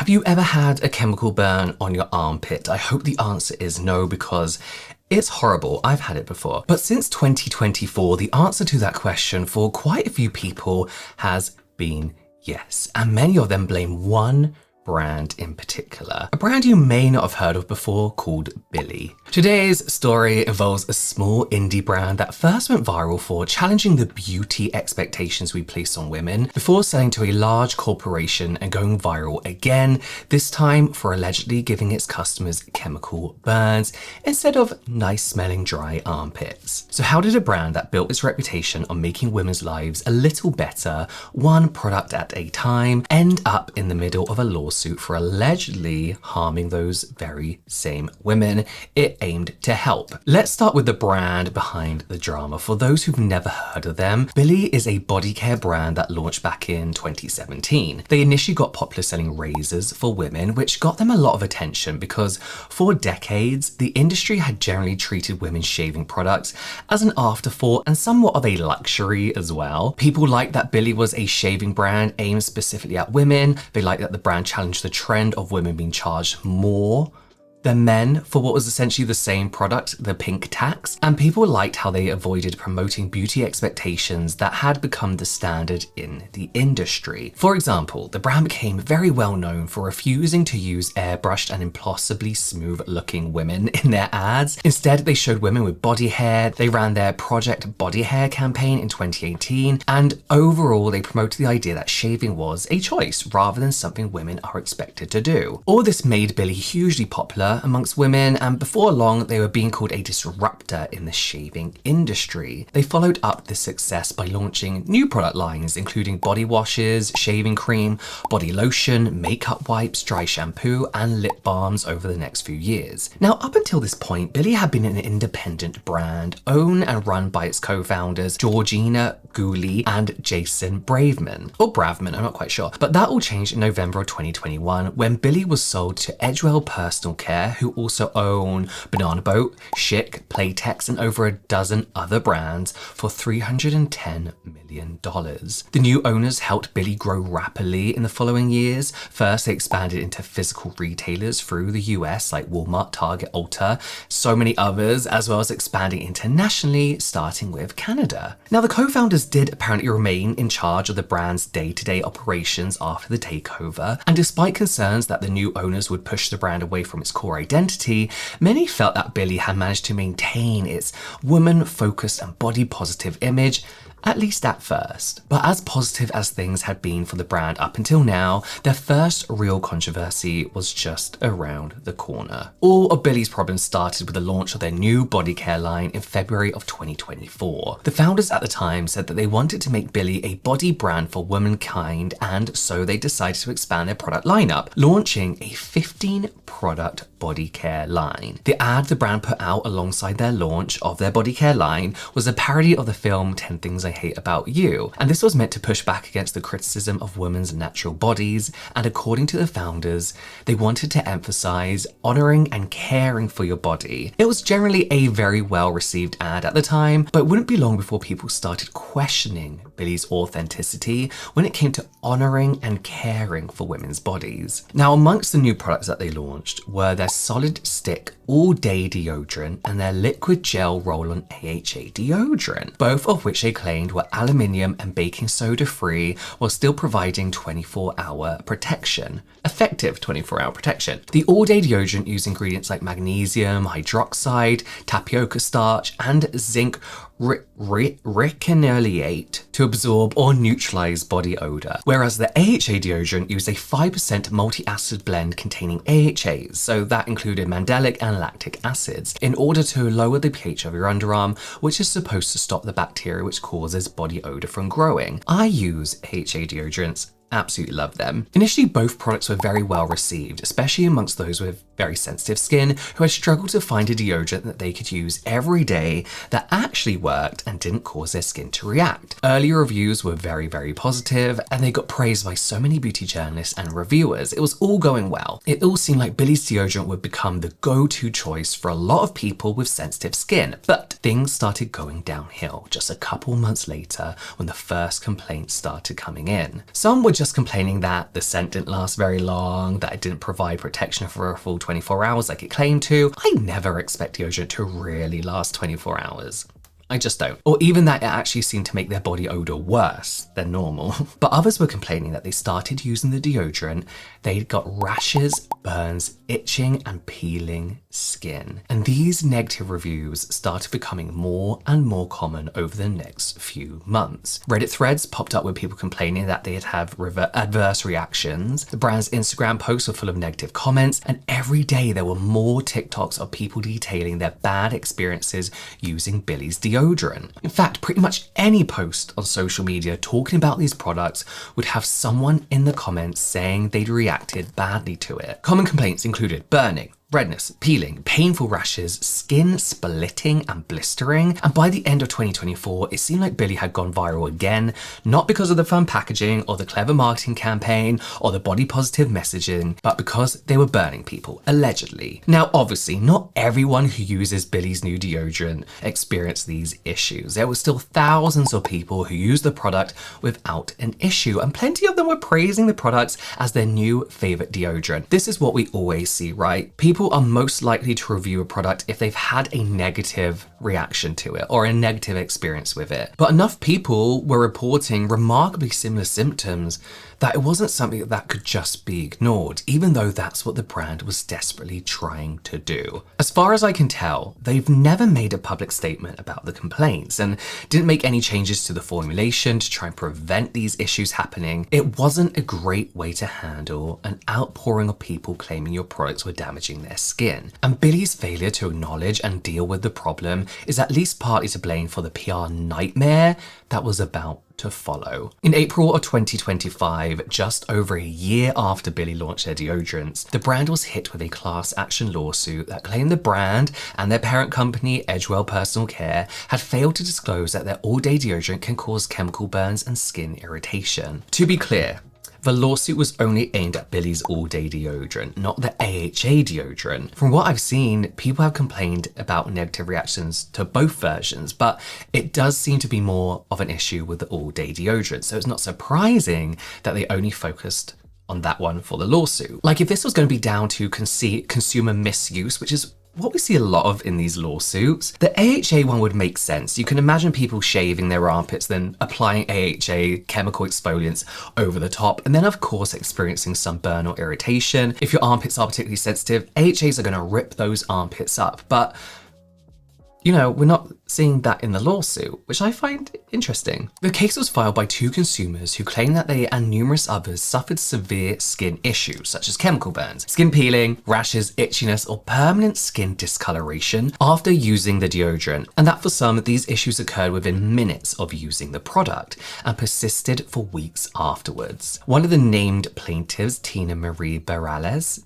Have you ever had a chemical burn on your armpit? I hope the answer is no, because it's horrible. I've had it before. But since 2024, the answer to that question for quite a few people has been yes. And many of them blame one brand in particular. A brand you may not have heard of before called Billie. Today's story involves a small indie brand that first went viral for challenging the beauty expectations we place on women before selling to a large corporation and going viral again, this time for allegedly giving its customers chemical burns instead of nice smelling dry armpits. So how did a brand that built its reputation on making women's lives a little better, one product at a time, end up in the middle of a lawsuit for allegedly harming those very same women it aimed to help? Let's start with the brand behind the drama. For those who've never heard of them, Billie is a body care brand that launched back in 2017. They initially got popular selling razors for women, which got them a lot of attention because for decades, the industry had generally treated women's shaving products as an afterthought and somewhat of a luxury as well. People liked that Billie was a shaving brand aimed specifically at women. They liked that the brand challenged the trend of women being charged more than men for what was essentially the same product, the pink tax, and people liked how they avoided promoting beauty expectations that had become the standard in the industry. For example, the brand became very well known for refusing to use airbrushed and impossibly smooth looking women in their ads. Instead, they showed women with body hair. They ran their Project Body Hair campaign in 2018, and overall they promoted the idea that shaving was a choice rather than something women are expected to do. All this made Billie hugely popular amongst women, and before long they were being called a disruptor in the shaving industry. They followed up this success by launching new product lines including body washes, shaving cream, body lotion, makeup wipes, dry shampoo and lip balms over the next few years. Now, up until this point, Billie had been an independent brand owned and run by its co-founders Georgina Gooley and Jason Braveman, or Bravman, I'm not quite sure. But that all changed in November of 2021 when Billie was sold to Edgewell Personal Care, who also own Banana Boat, Schick, Playtex, and over a dozen other brands for $310 million. The new owners helped Billie grow rapidly in the following years. First, they expanded into physical retailers through the US like Walmart, Target, Ulta, so many others, as well as expanding internationally, starting with Canada. Now, the co-founders did apparently remain in charge of the brand's day-to-day operations after the takeover, and despite concerns that the new owners would push the brand away from its core identity, many felt that Billie had managed to maintain its woman-focused and body-positive image, at least at first. But as positive as things had been for the brand up until now, their first real controversy was just around the corner. All of Billie's problems started with the launch of their new body care line in February of 2024. The founders at the time said that they wanted to make Billie a body brand for womankind, and so they decided to expand their product lineup, launching a 15-product body care line. The ad the brand put out alongside their launch of their body care line was a parody of the film 10 Things I Hate About You, and this was meant to push back against the criticism of women's natural bodies, and according to the founders, they wanted to emphasize honoring and caring for your body. It was generally a very well received ad at the time, but it wouldn't be long before people started questioning Billie's authenticity when it came to honoring and caring for women's bodies. Now, amongst the new products that they launched were their solid stick all-day deodorant and their liquid gel roll-on AHA deodorant, both of which they claimed were aluminium and baking soda free while still providing 24-hour protection. Effective 24-hour protection. The all-day deodorant used ingredients like magnesium, hydroxide, tapioca starch, and zinc recanoleate to absorb or neutralize body odor, whereas the AHA deodorant used a 5% multi-acid blend containing AHAs, so that included mandelic and lactic acids, in order to lower the pH of your underarm, which is supposed to stop the bacteria which causes body odor from growing. I use AHA deodorants. Absolutely love them. Initially, both products were very well received, especially amongst those with very sensitive skin who had struggled to find a deodorant that they could use every day that actually worked and didn't cause their skin to react. Early reviews were very, very positive, and they got praised by so many beauty journalists and reviewers. It was all going well. It all seemed like Billie's deodorant would become the go-to choice for a lot of people with sensitive skin. But things started going downhill just a couple months later when the first complaints started coming in. Some were just complaining that the scent didn't last very long, that it didn't provide protection for a full 24 hours like it claimed to. I never expect deodorant to really last 24 hours. I just don't. Or even that it actually seemed to make their body odor worse than normal. But others were complaining that they started using the deodorant, they got rashes, burns, itching, and peeling skin. And these negative reviews started becoming more and more common over the next few months. Reddit threads popped up with people complaining that they'd have adverse reactions. The brand's Instagram posts were full of negative comments, and every day there were more TikToks of people detailing their bad experiences using Billie's deodorant. In fact, pretty much any post on social media talking about these products would have someone in the comments saying they'd reacted badly to it. Common complaints included burning, redness, peeling, painful rashes, skin splitting and blistering. And by the end of 2024, it seemed like Billie had gone viral again, not because of the fun packaging or the clever marketing campaign or the body positive messaging, but because they were burning people, allegedly. Now, obviously, not everyone who uses Billie's new deodorant experienced these issues. There were still thousands of people who used the product without an issue, and plenty of them were praising the products as their new favorite deodorant. This is what we always see, right? People are most likely to review a product if they've had a negative reaction to it or a negative experience with it. But enough people were reporting remarkably similar symptoms that it wasn't something that could just be ignored, even though that's what the brand was desperately trying to do. As far as I can tell, they've never made a public statement about the complaints and didn't make any changes to the formulation to try and prevent these issues happening. It wasn't a great way to handle an outpouring of people claiming your products were damaging their skin. And Billie's failure to acknowledge and deal with the problem is at least partly to blame for the PR nightmare that was about to follow. In April of 2025, just over a year after Billie launched their deodorants, the brand was hit with a class action lawsuit that claimed the brand and their parent company, Edgewell Personal Care, had failed to disclose that their all-day deodorant can cause chemical burns and skin irritation. To be clear, the lawsuit was only aimed at Billie's all-day deodorant, not the AHA deodorant. From what I've seen, people have complained about negative reactions to both versions, but it does seem to be more of an issue with the all-day deodorant, so it's not surprising that they only focused on that one for the lawsuit. Like, if this was going to be down to consumer misuse, which is what we see a lot of in these lawsuits, the AHA one would make sense. You can imagine people shaving their armpits, then applying AHA chemical exfoliants over the top, and then of course experiencing some burn or irritation. If your armpits are particularly sensitive, AHAs are going to rip those armpits up. But you know, we're not seeing that in the lawsuit, which I find interesting. The case was filed by two consumers who claimed that they and numerous others suffered severe skin issues, such as chemical burns, skin peeling, rashes, itchiness, or permanent skin discoloration after using the deodorant, and that for some, these issues occurred within minutes of using the product and persisted for weeks afterwards. One of the named plaintiffs, Tina Marie Barales,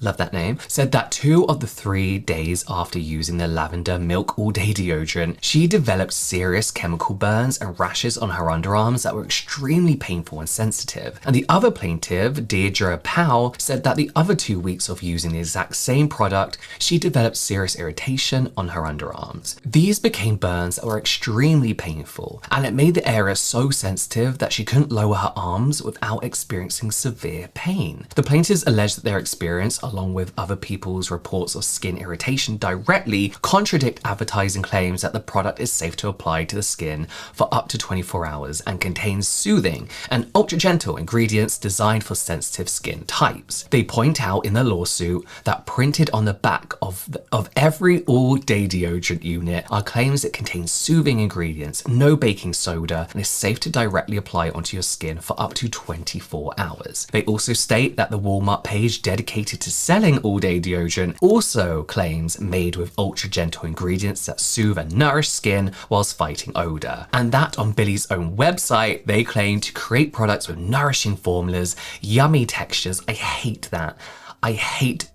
love that name, said that 2 of the 3 days after using the lavender milk all-day deodorant, she developed serious chemical burns and rashes on her underarms that were extremely painful and sensitive. And the other plaintiff, Deirdre Powell, said that the other 2 weeks of using the exact same product, she developed serious irritation on her underarms. These became burns that were extremely painful, and it made the area so sensitive that she couldn't lower her arms without experiencing severe pain. The plaintiffs alleged that their experience, along with other people's reports of skin irritation, directly contradict advertising claims that the product is safe to apply to the skin for up to 24 hours and contains soothing and ultra gentle ingredients designed for sensitive skin types. They point out in the lawsuit that printed on the back of every all-day deodorant unit are claims it contains soothing ingredients, no baking soda, and is safe to directly apply onto your skin for up to 24 hours. They also state that the Walmart page dedicated to selling all-day deodorant also claims made with ultra gentle ingredients that soothe and nourish skin whilst fighting odor. And that on Billie's own website, they claim to create products with nourishing formulas, yummy textures. I hate that. I hate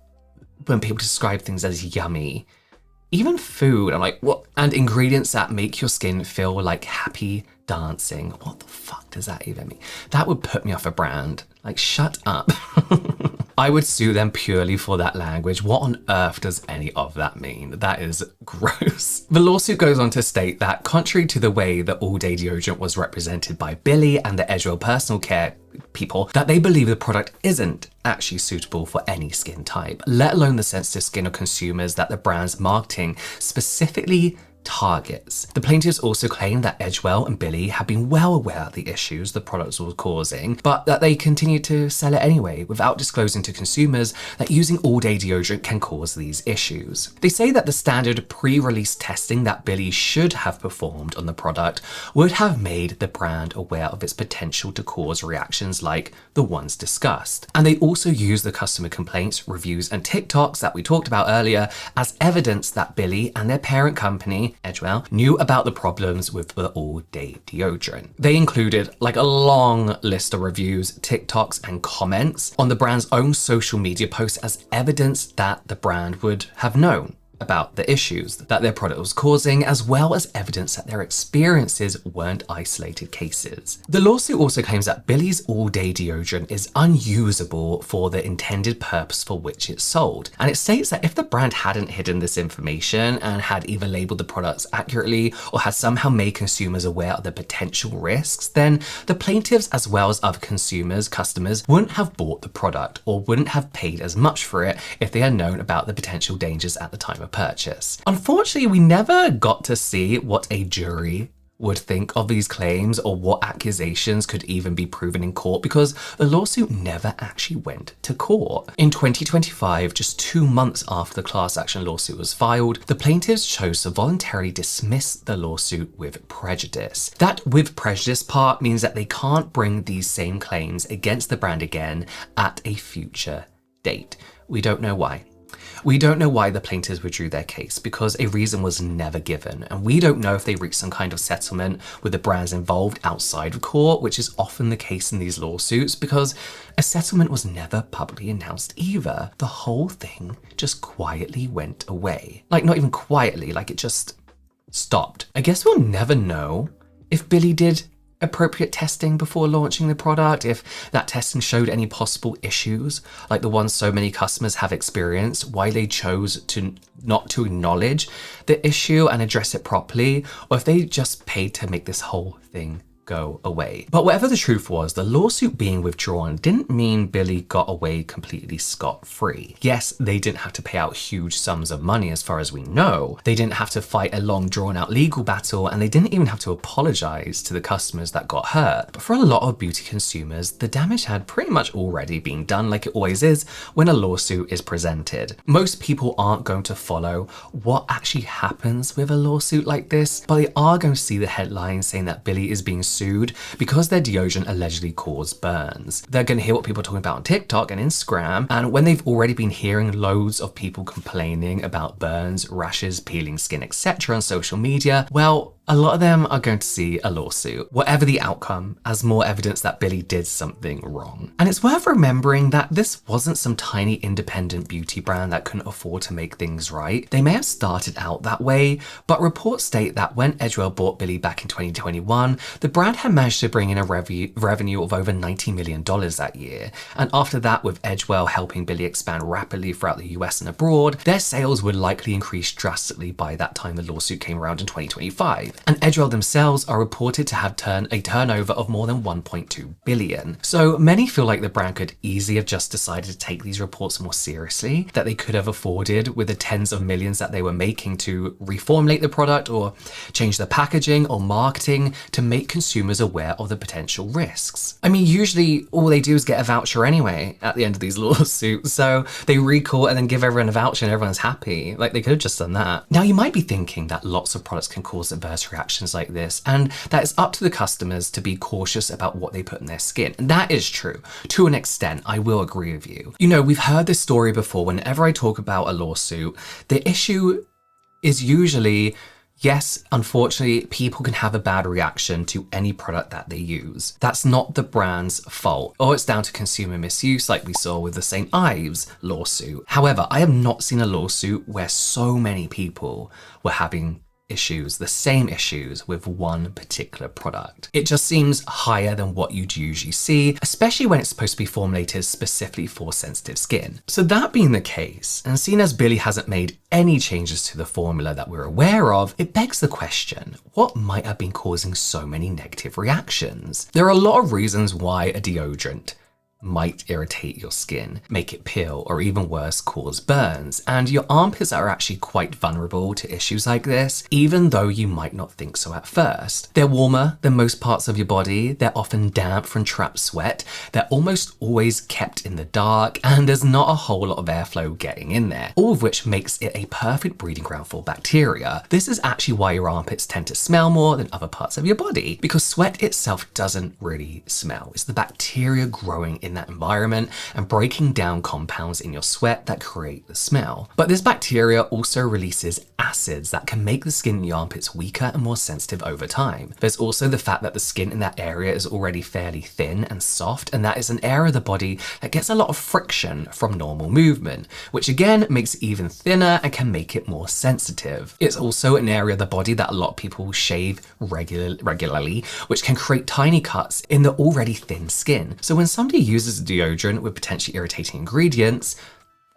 when people describe things as yummy. Even food, I'm like, what? And ingredients that make your skin feel like happy dancing. What the fuck does that even mean? That would put me off a brand. Like, shut up. I would sue them purely for that language. What on earth does any of that mean? That is gross. The lawsuit goes on to state that contrary to the way that All Day Deodorant was represented by Billie and the Edgewell personal care people, that they believe the product isn't actually suitable for any skin type, let alone the sensitive skin of consumers that the brand's marketing specifically targets. The plaintiffs also claim that Edgewell and Billie have been well aware of the issues the products were causing, but that they continued to sell it anyway without disclosing to consumers that using all-day deodorant can cause these issues. They say that the standard pre-release testing that Billie should have performed on the product would have made the brand aware of its potential to cause reactions like the ones discussed. And they also use the customer complaints, reviews, and TikToks that we talked about earlier as evidence that Billie and their parent company Edgewell knew about the problems with the all-day deodorant. They included like a long list of reviews, TikToks, and comments on the brand's own social media posts as evidence that the brand would have known about the issues that their product was causing, as well as evidence that their experiences weren't isolated cases. The lawsuit also claims that Billie's all-day deodorant is unusable for the intended purpose for which it's sold. And it states that if the brand hadn't hidden this information and had either labeled the products accurately or had somehow made consumers aware of the potential risks, then the plaintiffs, as well as other customers, wouldn't have bought the product or wouldn't have paid as much for it if they had known about the potential dangers at the time of purchase. Unfortunately, we never got to see what a jury would think of these claims or what accusations could even be proven in court because the lawsuit never actually went to court. In 2025, just 2 months after the class action lawsuit was filed, the plaintiffs chose to voluntarily dismiss the lawsuit with prejudice. That with prejudice part means that they can't bring these same claims against the brand again at a future date. We don't know why. We don't know why the plaintiffs withdrew their case because a reason was never given, and we don't know if they reached some kind of settlement with the brands involved outside of court, which is often the case in these lawsuits because a settlement was never publicly announced either. The whole thing just quietly went away. Like, not even quietly, like it just stopped. I guess we'll never know if Billie did appropriate testing before launching the product, if that testing showed any possible issues like the ones so many customers have experienced, why they chose to not to acknowledge the issue and address it properly, or if they just paid to make this whole thing go away. But whatever the truth was, the lawsuit being withdrawn didn't mean Billie got away completely scot-free. Yes, they didn't have to pay out huge sums of money as far as we know. They didn't have to fight a long drawn-out legal battle, and they didn't even have to apologize to the customers that got hurt. But for a lot of beauty consumers, the damage had pretty much already been done, like it always is when a lawsuit is presented. Most people aren't going to follow what actually happens with a lawsuit like this, but they are going to see the headlines saying that Billie is being sued because their deodorant allegedly caused burns. They're going to hear what people are talking about on TikTok and Instagram, and when they've already been hearing loads of people complaining about burns, rashes, peeling skin, etc. on social media, well, a lot of them are going to see a lawsuit, whatever the outcome, as more evidence that Billie did something wrong. And it's worth remembering that this wasn't some tiny independent beauty brand that couldn't afford to make things right. They may have started out that way, but reports state that when Edgewell bought Billie back in 2021, the brand had managed to bring in a revenue of over $90 million that year. And after that, with Edgewell helping Billie expand rapidly throughout the US and abroad, their sales would likely increase drastically by that time the lawsuit came around in 2025. And Edgewell themselves are reported to have a turnover of more than 1.2 billion. So many feel like the brand could easily have just decided to take these reports more seriously, that they could have afforded with the tens of millions that they were making to reformulate the product or change the packaging or marketing to make consumers aware of the potential risks. I mean, usually all they do is get a voucher anyway at the end of these lawsuits, so they recall and then give everyone a voucher and everyone's happy. Like, they could have just done that. Now, you might be thinking that lots of products can cause adverse reactions like this, and that it's up to the customers to be cautious about what they put in their skin. And that is true. To an extent, I will agree with you. You know, we've heard this story before. Whenever I talk about a lawsuit, the issue is usually, yes, unfortunately, people can have a bad reaction to any product that they use. That's not the brand's fault, or it's down to consumer misuse like we saw with the St. Ives lawsuit. However, I have not seen a lawsuit where so many people were having issues, the same issues with one particular product. It just seems higher than what you'd usually see, especially when it's supposed to be formulated specifically for sensitive skin. So that being the case, and seeing as Billie hasn't made any changes to the formula that we're aware of, it begs the question, what might have been causing so many negative reactions? There are a lot of reasons why a deodorant might irritate your skin, make it peel, or even worse, cause burns. And your armpits are actually quite vulnerable to issues like this, even though you might not think so at first. They're warmer than most parts of your body, they're often damp from trapped sweat, they're almost always kept in the dark, and there's not a whole lot of airflow getting in there, all of which makes it a perfect breeding ground for bacteria. This is actually why your armpits tend to smell more than other parts of your body, because sweat itself doesn't really smell. It's the bacteria growing in that environment and breaking down compounds in your sweat that create the smell. But this bacteria also releases acids that can make the skin in your armpits weaker and more sensitive over time. There's also the fact that the skin in that area is already fairly thin and soft, and that is an area of the body that gets a lot of friction from normal movement, which again makes it even thinner and can make it more sensitive. It's also an area of the body that a lot of people shave regularly, which can create tiny cuts in the already thin skin. So when somebody uses a deodorant with potentially irritating ingredients,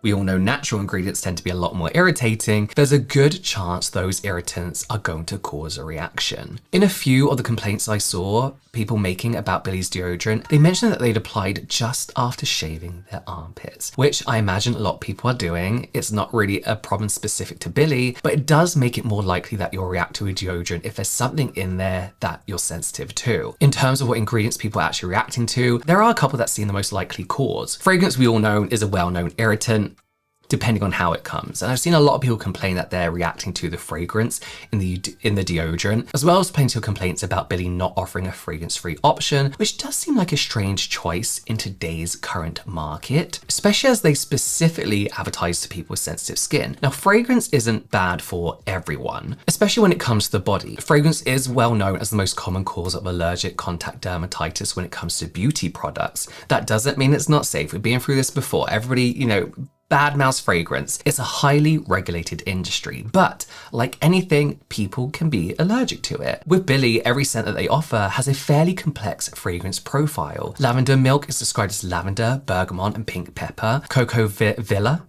we all know natural ingredients tend to be a lot more irritating, there's a good chance those irritants are going to cause a reaction. In a few of the complaints I saw people making about Billie's deodorant, they mentioned that they'd applied just after shaving their armpits, which I imagine a lot of people are doing. It's not really a problem specific to Billie, but it does make it more likely that you'll react to a deodorant if there's something in there that you're sensitive to. In terms of what ingredients people are actually reacting to, there are a couple that seem the most likely cause. Fragrance, we all know, is a well-known irritant, depending on how it comes. And I've seen a lot of people complain that they're reacting to the fragrance in the deodorant, as well as plenty of complaints about Billie not offering a fragrance-free option, which does seem like a strange choice in today's current market, especially as they specifically advertise to people with sensitive skin. Now, fragrance isn't bad for everyone, especially when it comes to the body. Fragrance is well known as the most common cause of allergic contact dermatitis when it comes to beauty products. That doesn't mean it's not safe. We've been through this before. Everybody, badmouths fragrance. It's a highly regulated industry, but like anything, people can be allergic to it. With Billie, every scent that they offer has a fairly complex fragrance profile. Lavender milk is described as lavender, bergamot, and pink pepper. Cocoa Villa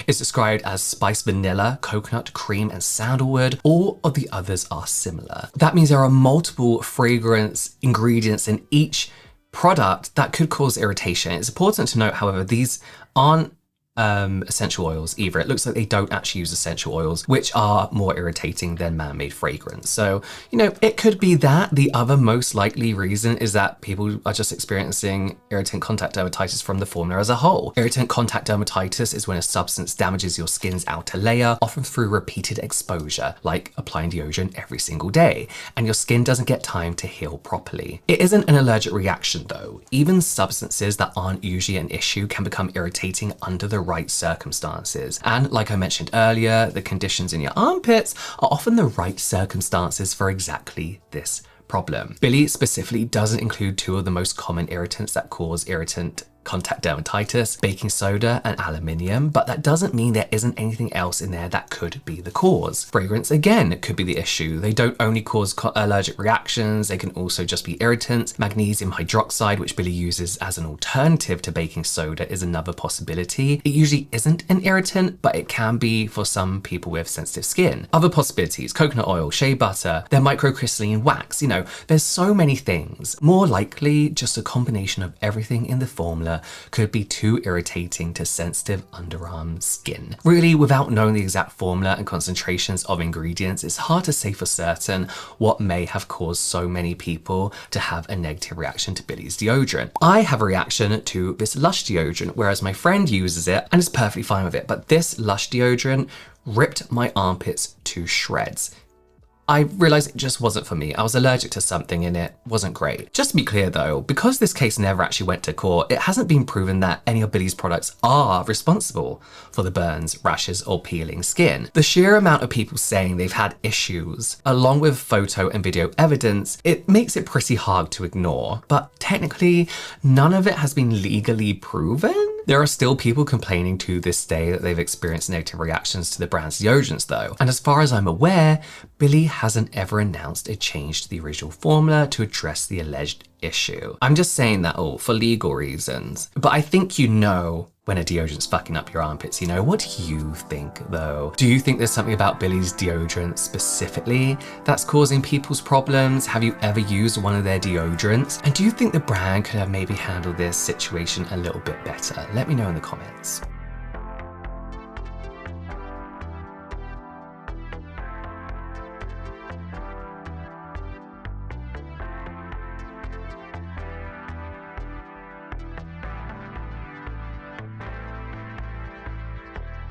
is described as spiced vanilla, coconut, cream, and sandalwood. All of the others are similar. That means there are multiple fragrance ingredients in each product that could cause irritation. It's important to note, however, these aren't essential oils either. It looks like they don't actually use essential oils, which are more irritating than man-made fragrance. So, it could be that. The other most likely reason is that people are just experiencing irritant contact dermatitis from the formula as a whole. Irritant contact dermatitis is when a substance damages your skin's outer layer, often through repeated exposure, like applying deodorant every single day, and your skin doesn't get time to heal properly. It isn't an allergic reaction though. Even substances that aren't usually an issue can become irritating under the right circumstances. And like I mentioned earlier, the conditions in your armpits are often the right circumstances for exactly this problem. Billie specifically doesn't include two of the most common irritants that cause irritant contact dermatitis, baking soda and aluminium, but that doesn't mean there isn't anything else in there that could be the cause. Fragrance, again, could be the issue. They don't only cause allergic reactions, they can also just be irritants. Magnesium hydroxide, which Billie uses as an alternative to baking soda, is another possibility. It usually isn't an irritant, but it can be for some people with sensitive skin. Other possibilities: coconut oil, shea butter, their microcrystalline wax. There's so many things. More likely, just a combination of everything in the formula could be too irritating to sensitive underarm skin. Really, without knowing the exact formula and concentrations of ingredients, it's hard to say for certain what may have caused so many people to have a negative reaction to Billie's deodorant. I have a reaction to this Lush deodorant, whereas my friend uses it and is perfectly fine with it, but this Lush deodorant ripped my armpits to shreds. I realized it just wasn't for me. I was allergic to something and it wasn't great. Just to be clear though, because this case never actually went to court, it hasn't been proven that any of Billie's products are responsible for the burns, rashes, or peeling skin. The sheer amount of people saying they've had issues, along with photo and video evidence, it makes it pretty hard to ignore. But technically, none of it has been legally proven. There are still people complaining to this day that they've experienced negative reactions to the brand's deodorants though. And as far as I'm aware, Billie hasn't ever announced a change to the original formula to address the alleged issue. I'm just saying that all for legal reasons. But I think you know when a deodorant's fucking up your armpits, you know? What do you think though? Do you think there's something about Billie's deodorant specifically that's causing people's problems? Have you ever used one of their deodorants? And do you think the brand could have maybe handled this situation a little bit better? Let me know in the comments.